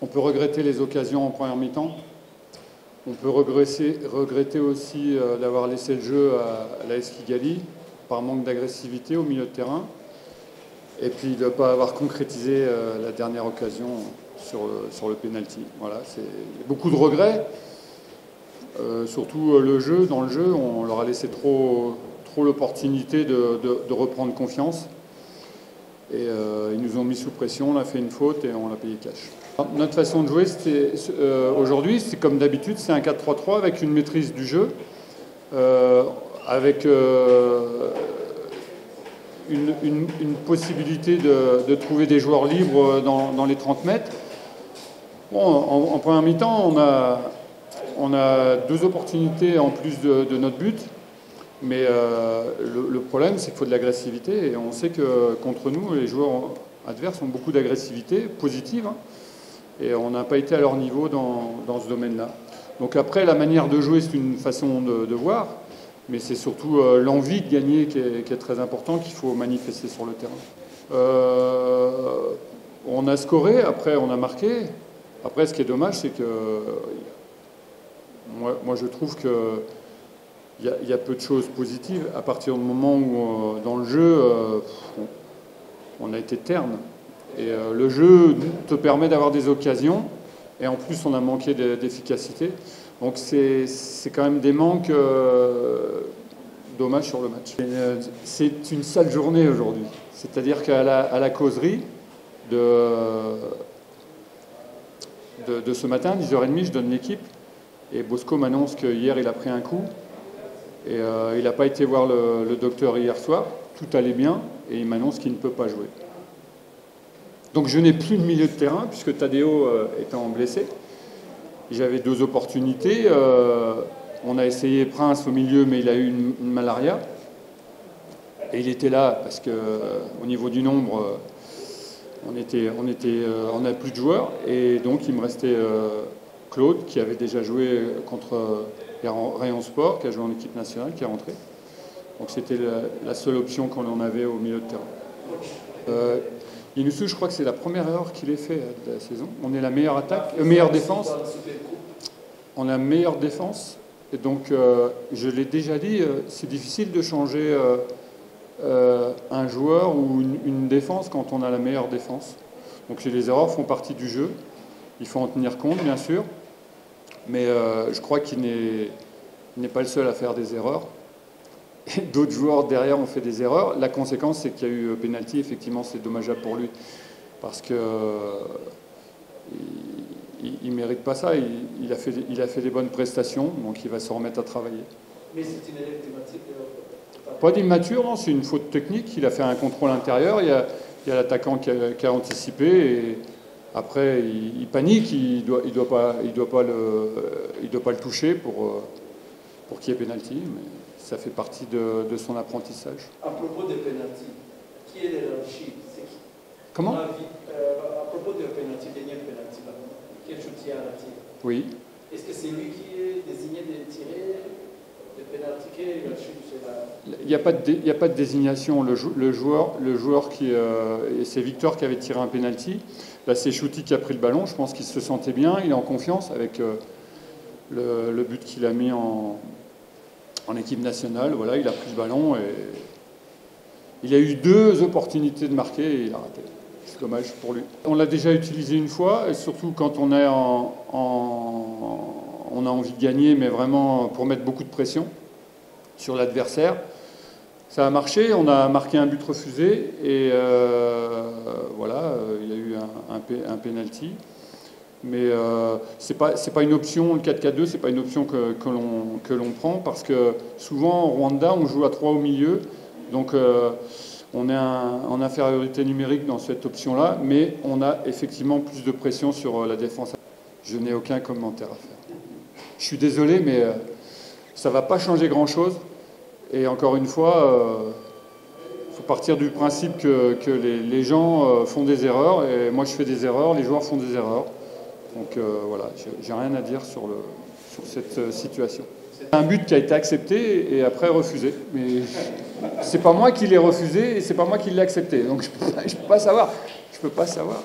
On peut regretter les occasions en première mi-temps. On peut regretter aussi d'avoir laissé le jeu à l'AS Kigali par manque d'agressivité au milieu de terrain. Et puis de ne pas avoir concrétisé la dernière occasion sur le penalty. Voilà, c'est beaucoup de regrets. Surtout dans le jeu, on leur a laissé trop l'opportunité de reprendre confiance. Et ils nous ont mis sous pression, on a fait une faute et on l'a payé cash. Notre façon de jouer aujourd'hui, c'est comme d'habitude, c'est un 4-3-3 avec une maîtrise du jeu, avec une possibilité de trouver des joueurs libres dans les 30 mètres. Bon, en première mi-temps, on a 2 opportunités en plus de notre but. Mais le problème, c'est qu'il faut de l'agressivité. Et on sait que contre nous, les joueurs adverses ont beaucoup d'agressivité positive. Hein, et on n'a pas été à leur niveau dans ce domaine-là. Donc après, la manière de jouer, c'est une façon de voir. Mais c'est surtout l'envie de gagner qui est très important, qu'il faut manifester sur le terrain. On a scoré, après on a marqué. Après, ce qui est dommage, c'est que moi je trouve que il y a peu de choses positives à partir du moment où, dans le jeu, on a été terne. Et le jeu te permet d'avoir des occasions, et en plus on a manqué d'efficacité. Donc c'est quand même des manques dommages sur le match. C'est une sale journée aujourd'hui. C'est-à-dire qu'à la causerie de ce matin, 10h30, je donne l'équipe, et Bosco m'annonce qu'hier il a pris un coup. Et il n'a pas été voir le docteur hier soir, tout allait bien, et il m'annonce qu'il ne peut pas jouer. Donc je n'ai plus de milieu de terrain, puisque Tadeo étant blessé. J'avais 2 opportunités. On a essayé Prince au milieu, mais il a eu une malaria. Et il était là, parce qu'au niveau du nombre, on n'a plus de joueurs. Et donc il me restait Claude, qui avait déjà joué contre Rayon Sport, qui a joué en équipe nationale, qui est rentré. Donc c'était la seule option qu'on en avait au milieu de terrain. Inoussou, je crois que c'est la première erreur qu'il ait fait de la saison. On est la meilleure attaque, meilleure défense. On a meilleure défense. Et donc, je l'ai déjà dit, c'est difficile de changer un joueur ou une défense quand on a la meilleure défense. Donc les erreurs font partie du jeu. Il faut en tenir compte, bien sûr. Mais je crois qu'il n'est pas le seul à faire des erreurs. Et d'autres joueurs derrière ont fait des erreurs. La conséquence, c'est qu'il y a eu pénalty. Effectivement, c'est dommageable pour lui. Parce que il ne mérite pas ça. Il a fait des bonnes prestations, donc il va se remettre à travailler. Mais c'est une élève thématique pas d'immature, non. C'est une faute technique. Il a fait un contrôle intérieur. Il y a l'attaquant qui a anticipé. Et après, il panique. Il doit pas le toucher pour qu'il y ait pénalty. Mais ça fait partie de son apprentissage. À propos des pénaltys, qui est l'hierarchie? Comment? À propos des pénaltys, dernier pénalty, quel shootier a tiré? Oui. Est-ce que c'est lui qui est désigné de tirer des pénaltys? Quelle est l'hierarchie? Il n'y a pas de désignation. Le joueur qui... et c'est Victor qui avait tiré un pénalty. Là, c'est Chouti qui a pris le ballon. Je pense qu'il se sentait bien. Il est en confiance avec le but qu'il a mis en équipe nationale. Voilà, il a pris le ballon et il a eu 2 opportunités de marquer et il a raté. C'est dommage pour lui. On l'a déjà utilisé une fois, et surtout quand on est on a envie de gagner, mais vraiment pour mettre beaucoup de pression sur l'adversaire. Ça a marché, on a marqué un but refusé, et voilà, il y a eu un penalty. Mais c'est pas une option, le 4-4-2, c'est pas une option que l'on prend, parce que souvent, au Rwanda, on joue à 3 au milieu, donc on est en infériorité numérique dans cette option-là, mais on a effectivement plus de pression sur la défense. Je n'ai aucun commentaire à faire. Je suis désolé, mais ça ne va pas changer grand-chose. Et encore une fois, il faut partir du principe que les gens font des erreurs, et moi je fais des erreurs, les joueurs font des erreurs. Donc voilà, j'ai rien à dire sur cette situation. C'est un but qui a été accepté et après refusé. Mais c'est pas moi qui l'ai refusé et c'est pas moi qui l'ai accepté. Donc je peux pas savoir. Je peux pas savoir.